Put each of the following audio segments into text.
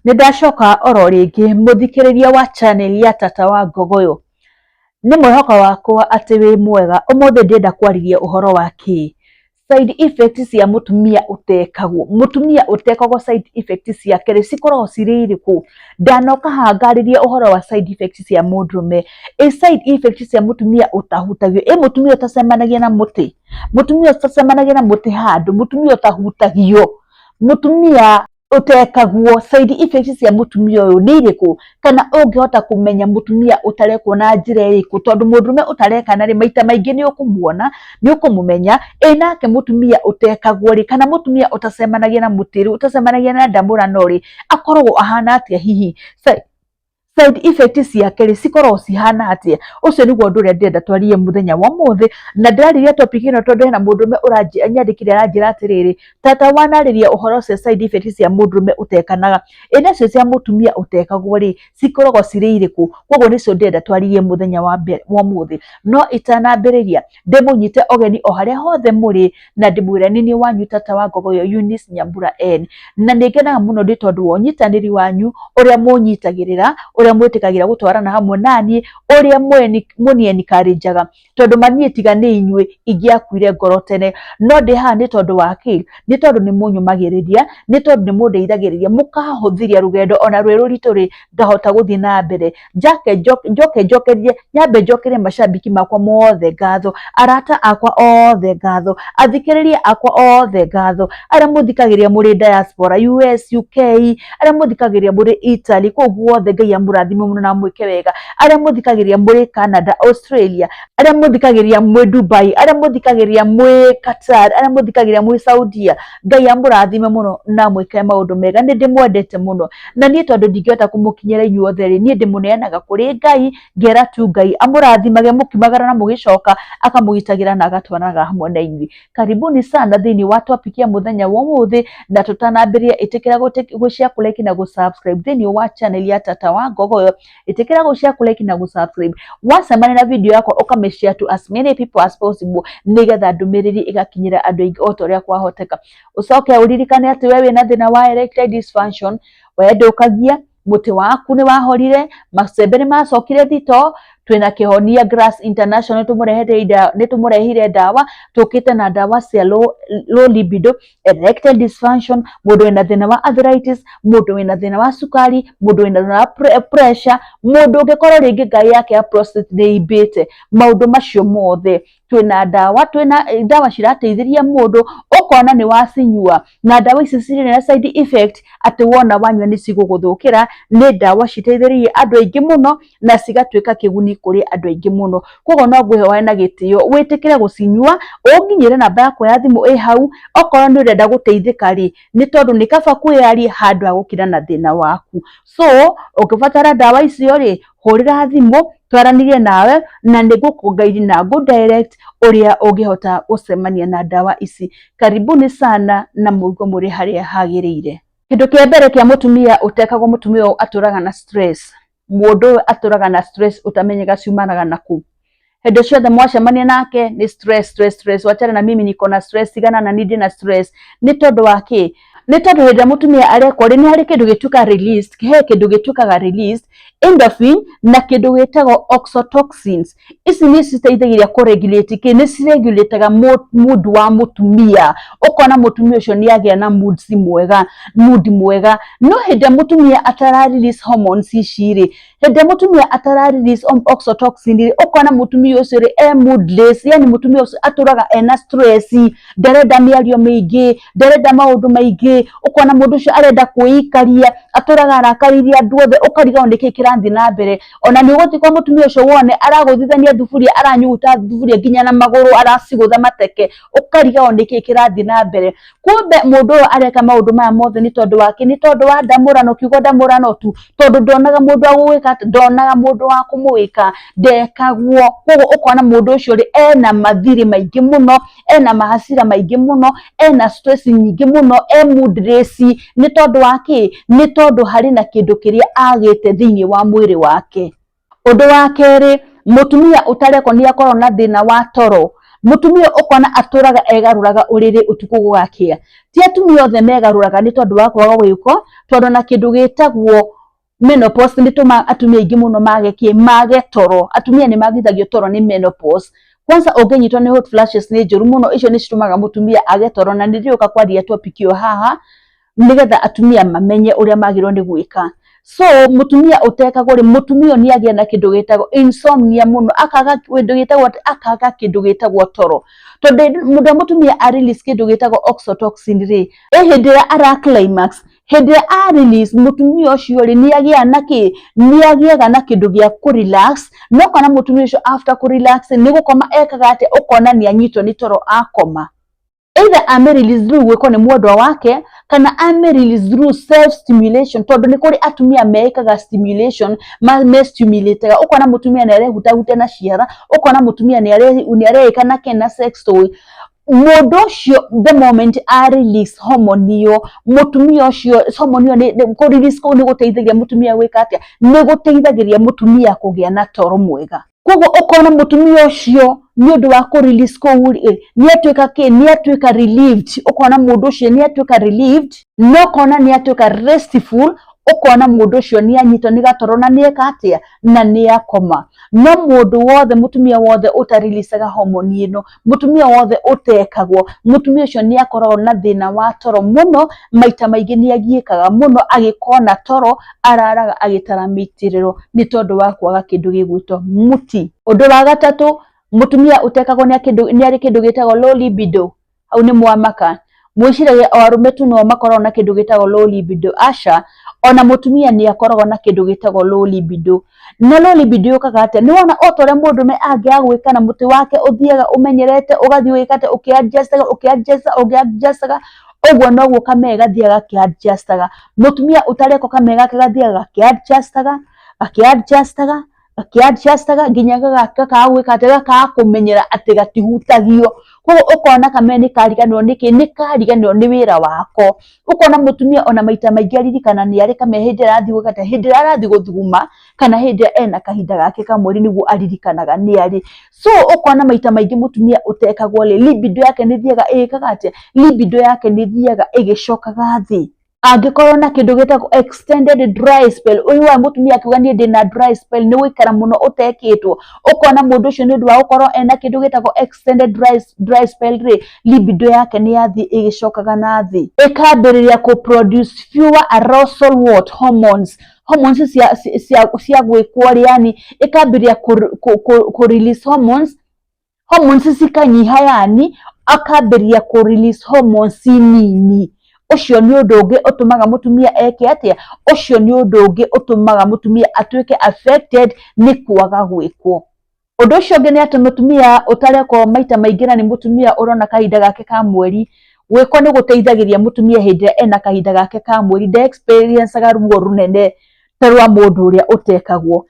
Nĩndacoka oro rĩngĩ mũthikĩrĩria wa channel ya Tata wa Ngogoyo. Nĩ mwĩhoko wakwa atĩ wĩ mwega. Ũmũthĩ ndĩrenda kwarĩria ũhoro wa side effects cia mũtumia ũtekagwo. Mũtumia ũtekagwo side effects ciake rĩ cikoragwo cirĩ irĩkũ? Ndanoka haha ngarĩrie ũhoro wa side effects cia mũndũrũme. Side effects cia mũtumia ũtahutagio. Mũtumia ũtacemanagia na mũtĩ. Mũtumia ũtacemanagia na mũtĩ handũ. Mũtumia ũtahutagio. Mũtumia utekagwo. Side effects cia mũtumia ũyũ nĩ irĩkũ? Kana ũngĩhota kũmenya mũtumia ũtarekwo na njĩra ĩrĩkũ? Tondũ mũndũrũme ũtarekana rĩ maita maingĩ nĩ ũkũmuona, nĩ ũkũmũmenya. Nake mũtumia ũtekagwo rĩ kana mũtumia ũtacemanagia na mũtĩ rĩ, ũtacemanagia na ndamũrano rĩ, akoragwo ahana atĩa hihi? Side effects ciake rĩ cikoragwo cihana atĩa? Ũcio nĩguo ũndũ ũrĩa ndĩrenda twarĩrie mũthenya wa ũmũthĩ, na ndĩrarĩria topic ĩno tondũ hena mũndũrũme ũranyandĩkĩra aranjĩra atĩrĩrĩ, Tata wanarĩria ũhoro cia side effects cia mũndũrũme ũtekanaga. Nacio cia mũtumia ũtekagwo rĩ cikoragwo cirĩ irĩkũ? Koguo nĩcio ndĩrenda twarĩrie mũthenya wa ũmũthĩ. No itanambĩrĩria ndĩmũnyite ũgeni o harĩa hothe mũrĩ na ndĩmwĩre nĩ niĩ wanyu Tata wa Ngogoyo Eunice Nyambura N. Na nĩngenaga mũno nĩ tondũ wa ũnyitanĩri wanyu ũrĩa mũnyitagĩrĩra, ũrĩa mwĩtĩkagĩra gũtwarana hamwe naniĩ, ũrĩa mũniencourageaga, tondũ mani tiga nĩ inyuĩ ingĩakuire ngoro tene, no ndĩ haha nĩ tondũ wa kĩ? Nĩ tondũ nĩ mũnyũmagĩrĩria, nĩ tondũ nĩ mũndeithagĩrĩria, mũkahũthĩria rũgendo ona rwĩ rũritũ rĩ ngahota gũthiĩ na mbere. Nyambe njokerie macambĩki makwa mothe ngatho, arata akwa othe ngatho, athikĩrĩria akwa othe ngatho, arĩa mũthikagĩrĩria mũrĩ diaspora, US, UK, arĩa mũthikagĩrĩria mũrĩ Italy, kũu guothe Ngai amũrathime mũno na mwĩke wega, arĩa mũthikagĩrĩria mũrĩ Canada, Australia, arĩa mũthikagĩrĩria mwĩ Dubai, arĩa mũthikagĩrĩria mwĩ Qatar, arĩa mũthikagĩrĩria mwĩ Saudia, Ngai amũrathime mũno na mwĩke maũndũ mega. Nĩ ndĩmwendete mũno na niĩ tondũ ndingĩhota kũmũkinyĩra inyuothe rĩ, niĩ ndĩmũneanaga kũrĩ Ngai, ngera tu Ngai amũrathimage mũkiumagara na mũgĩcoka akamũgitagĩra na agatwaraga hamwe na inyuĩ. Karibuni sana thĩinĩ wa topic ya mũthenya wa ũmũthĩ, na tũtanambĩrĩria ĩtĩkĩra gũshare, kũlike na gũsubscribe thĩinĩ wa channel ya Tata wa Ngogoyo. Ĩtĩkĩra gũshare, kũlike na gũsubscribe. Wacemania na video yako ũkamĩshare to as many people as possible nĩgetha ndũmĩrĩri ĩgakinyĩra andũ aingĩ o ta ũrĩa kwahoteka. Ũcoke ũririkane atĩ we wĩna thĩna wa erectile dysfunction, wendũkagia mũtĩ waku nĩ wahorire, macembe nĩ macokire thito, twĩna Kĩhonia Grass International nĩtũmũrehire ndawa, tũkĩte na ndawa cia low libido, erectile dysfunction, mũndũ wĩna thĩna wa arthritis, mũndũ wĩna thĩna wa cukari, mũndũ wĩna thĩna wa pressure, mũndũ ũngĩkorwo rĩngĩ ngai yake ya prostate nĩ imbĩte, maũndũ macio mothe twĩna ndawa cirateithĩrĩria mũndũ ũkona nĩ wacinyua na ndawa ici cirĩ na side effect atĩ wona wanyua nĩ cigũgũthũkĩra. Nĩ ndawa citeithĩrĩrie andũ aingĩ mũno na cigatuĩka kĩguni kũrĩ andũ aingĩ mũno. Koguo no ngwĩhoe na gĩtĩo wĩtĩkĩre gũcinyua, ũnginyĩre namba yakwa ya thimũ ĩ hau okorwo nĩ ũrenda gũteithĩka rĩ, nĩ tondũ nĩ kaba kwĩyaria handũ ha gũkira na thĩna waku. So ũngĩbatara ndawa icio rĩ, hũrĩra thimũ twaranĩrie nawe na nĩngũkũngeithia na ngũdirect ũrĩa ũngĩhota gũcemania na ndawa ici. Karibuni sana na mũigua mũrĩ harĩa hagĩrĩire. Kĩndũ kĩa mbere kĩa mũtumia ũtekagwo, mũtumia ũyũ atũraga na stress. Mũndũ ũyũ atũraga na stress ũtamenyaga ciumanaga na kũ. Hĩndĩ ciothe mwacemania nake nĩ stress, wachana na mimi niko na stress, tigana na niĩ ndĩ na stress. Nĩ tondũ wa kĩ? Nĩ tondũ hĩndĩ ĩrĩa mũtumia arekwo rĩ nĩ harĩ kĩndũ gĩtuĩkaga released, he kĩndũ gĩtuĩkaga released, endorphin na kĩndũ gĩtagwo oxytocins. Ici nĩ citeithagĩrĩria kũregulate kĩ? Nĩ ciregulataga mood wa mũtumia, ũkona mũtumia ũcio nĩ agĩa na mood mwega. No hĩndĩ ĩrĩa mũtumia atara release hormones ici rĩ, hĩndĩ ĩrĩa mũtumia atara release oxytocin rĩ, ũkona mũtumia ũcio rĩ moodless, yani mũtumia ũcio atũraga ena stress, ndarenda mĩario mĩingĩ, ndarenda maũndũ maingĩ, ũkona mũndũ ũcio arenda kwĩikaria, atũraga arakarĩire andũ othe, ũkarigwo nĩkĩĩ kĩrathiĩ na mbere. Ona nĩ ũgũthiĩ kwa mũtumia ũcio wone aragũthithania thuburia, aranyuguta thuburia nginya na magũrũ, aracigũtha mateke, ũkarigwo nĩkĩĩ kĩrathiĩ na mbere. Kumbe mũndũ ũyũ areka maũndũ maya mothe nĩ tondũ wa kĩ? Nĩ tondũ wa ndamũrano, kiugo ndamũrano tu, tondũ ndonaga mũndũ wa gũgwĩka, ndonaga mũndũ wa kũmũĩka, ndekagwo. Koguo ũkona mũndũ ũcio rĩ ena mathiri maingĩ mũno, ena mahasira maingĩ mũno, ena stress nyingĩ mũno, moodless. Nĩ tondũ wa kĩ? Nĩ tondũ harĩ na kĩndũ kĩrĩa agĩte thĩinĩ wa mwĩrĩ wake. Ũndũ wa kerĩ, mũtumia ũtarekwo nĩ akorwo na thĩna wa toro. mutumia ukona aturaga egaruraga uriri utuku gwakia ti atumia othe megaruraga ni tondu wa kwaga gwiko tondu na kindu gitagwo menopause nituma atumia ingi muno mage toro atumia ni magithagio toro ni menopause kwanza ungenyitwo ni hot flashes ni njuru muno icio ni citumaga mutumia age toro na ndirioka kwaria topic yo haha nigetha atumia mamenye uria magirwo ni gwika so mutumia utekagwo ri mutumia ni agia na kindu gitagwo insomnia muno akaga kindu gitagwo toro tondu mutumia a release kindu gitagwo oxytocin ri hindira ara climax hindira a release mutumia ucio ri ni agiaga na kindu gia ku relax no kana mutumia ucio after ku relax ni gukoma ekaga ate ukona ni anyitwo ni toro akoma either ame release through gwiko ni mwendwa wake kana ame release through self stimulation tondu ni kuri atumia mekaga stimulation me stimulate ukona mutumia ni arehuta na ciara ukona mutumia ni areka na kena sex toy mundu ucio the moment a release hormone yo mutumia ucio hormone ni ku release ko ni guteithagia mutumia gwika atia ni guteithagiria mutumia kugia na toro mwega kogo ukona mutumia ucio ni undu wa ku release ko ni atuika relieved ukona mundu ucio ni atuika relieved no kona ni atuika restful ukona mundu ucio ni anyitwo ni gatoro na ni ekatia na ni akoma no mundu wothe mutumia wothe utarilisaga hormone ino mutumia wothe utekagwo mutumia ucio ni akoragwo na thina wa toro muno maita maingi ni agiekaga muno agikona toro araraga agitara mitiriro ni tondu wa kwaga kindu gigwitwo muti undu wa gatatu mutumia utekagwo ni ari kindu gitagwo low libido au ni mwamaka mwiciragia arume tu no makorwo na kindu gitagwo low libido asha ona mutumia ni akoragwo na kindu gitagwo low libido na low libido yukaga ate ni wona otore mundu me angiagwika na muti wake uthiaga umenyerete ugathi wikate ukiadjustaga ogwo nogwo kamega thiaga kiadjustaga mutumia utareko kamega kigathiaga kiadjustaga nginya gagaka ate kumenyera ati gatihutagio kogo ukona kameni kariganwo ni kariganwo ni wira wako ukona mutumia ona maita maingi aririkana ni ari kamehindira athi gukata hindira arathi guthuguma kana hindira ena kahinda gake kamweri niguo aririkanaga ni ari so ukona maita maingi mutumia utekagwo libido yake ni thiaga ikaga ati libido yake ni thiaga igicokaga thi angikorwo na kindu gitagwo extended dry spell uyu wa mutumia akiuga ni ndina dry spell ni wikara muno utekitwo ukona mundu ucio ni undu wa gukorwo ena kindu gitagwo extended dry spell ri libido yake ni yathi igicokaga na thi ikambiriria ku produce fewer arousal hormones cia gwikwo yani ikambiriria ku release hormones cikanyiha yani akambiriria ku release hormones nini ucio ni undu ungi utumaga mutumia eke atia ucio ni undu ungi utumaga mutumia atuike affected ni kwaga gwikwo undu ucio ungi ni ati mutumia utareko maita maingira ni mutumia urona kahinda gake ka mweri gwikwo ni guteithagiria mutumia hindira ena kahinda gake ka mweri de experience ga ruo runene tarwa mundu uria utekagwo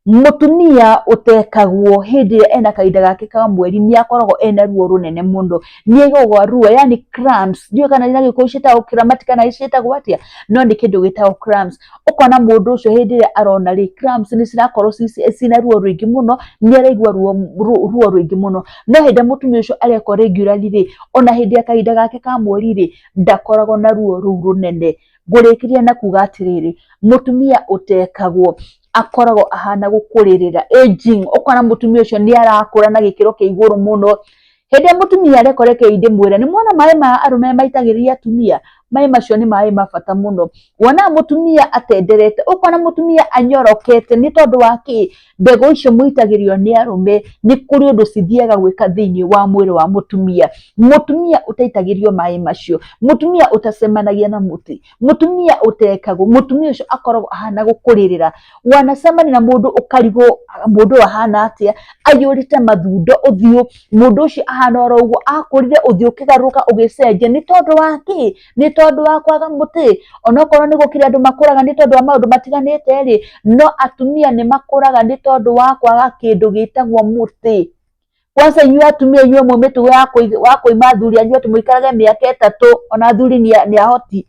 mutumia utekagwo hindira ena kahinda gake ka mweri ni akoragwo ena ruo runene muno ni igogwa ruo yani cramps ndio kana ni gikushita ukiramatika na ishita gwatia no ni kindu gitao cramps ukona mundu ucio hindira arona ri cramps ni cirakorwo cina ruo ruingi muno ni araigwa ruo ruingi muno no hindira mutumia ucio areko regularly ri ona hindira kahinda gake ka mweri ri ndakoragwo na ruo runene ngurikiria na kuga atiriri mutumia utekagwo akoragwo ahana gukuririra aging ukona mutumia ucio ni arakura na gikiro kia iguru muno hinde mutumia arekoreke inde mwira ni mwana mai ma arume maitagiriria atumia mai macio ni mai mabata muno wona mutumia atenderete ukona mutumia anyorokete ni tondu waki mbego icio muitagirio ni arume ni kuri undu cithiaga gwika thiini wa mwiri wa mutumia utaitagirio mai macio mutumia utacemanagia na muti mutumia utekagwo mutumia ucio akoragwo ahana gukuririra wanacemani na mundu ukarigo mundu ahana atia ayurite mathundo uthio mundu ucio ahana oro uguo akurire uthio kigaruka ugicenje ni tondu waki ni tondu wa kwaga muti onokorwo ni gukira andu makuraga ni tondu wa maundu matiganite ri no atumia ni makuraga ni tondu wa kwaga kindu gitagwo muti kwanza inyuĩ atumia inyuĩ mumitugo wa kuima thuri anyu ati muikarage miaka 3 ona thuri ni ahoti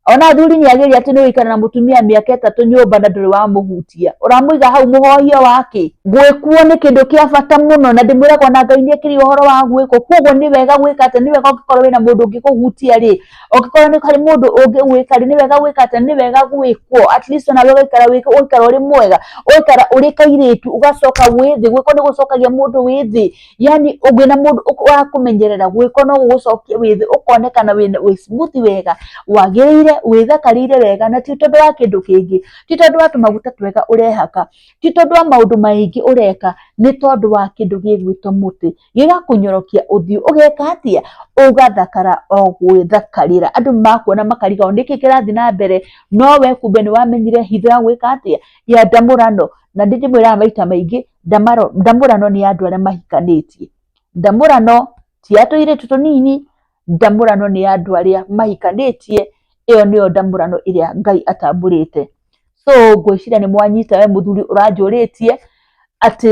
ona athuri ni ageria ati ni wikara na mutumia miaka 3 nyumba na nduri wa muhutia uramuiga hau muhohio wake gwikuo ni kindu kia bata muno na ndimwiraga na Ngai ni ekiri uhoro wa gwiko koguo ni wega gwika ati ni wega ukikorwo wina mundu ungikuhutia ri ukikorwo ni kari mundu ungigwika ri ni wega gwika ati ni wega gwikwo at least na wega ikara uri mwega ukara uri kairitu ugacoka withi gwiko ni gucokagia mundu withi yani ugina mundu wa kumenyerera gwiko no gucokia withi ukonekana wi smooth wega wagirire withakarire wega na ti tondu wa kindu kingi ti tondu wa tumaguta twega urehaka ti tondu wa maundu maingi ureka ni tondu wa kindu gigwitwo muti gigakunyorokia uthio ugeka atia ugathakara o gwithakarira andu makuona makariga niki kirathi na mbere no we kumbe ni wamenyire hitho ya gwika atia ya ndamurano na ndimwira maita maingi ndamurano ni andu aria mahikanitie ndamurano ti atuire tutunini ndamurano ni andu aria mahikanitie iyo niyo ndamurano iria Ngai atamburite so ngwiciria ni mwanyita we muthuri uranjuritie ati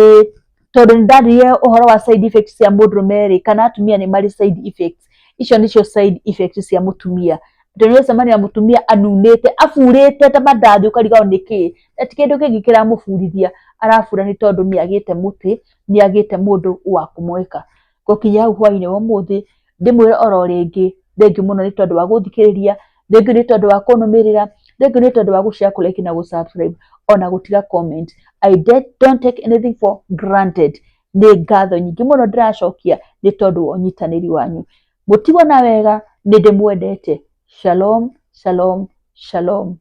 tondu ndarie uhoro wa side effects cia mundurume kana atumia ni mari side effects icio nicio side effects cia mutumia ndio semani ya mutumia anunete afurete ta mandathi ukariga niki ati kindu kingi kiramufurithia arafura ni tondu ni agite muti ni agite mundu wa kumweka gokinya hau hwaini wa muthi ndimwire oro ringi thengi muno ni tondu wa guthikiriria thengi ni tondu wa kunumirira thengi ni tondu wa gushare like na subscribe ona gutiga comment don't take anything for granted ni ngatho nyingi muno ndiracokia ni tondu wa unyitaniri wanyu mutigwo na wega ni ndimwendete shalom shalom shalom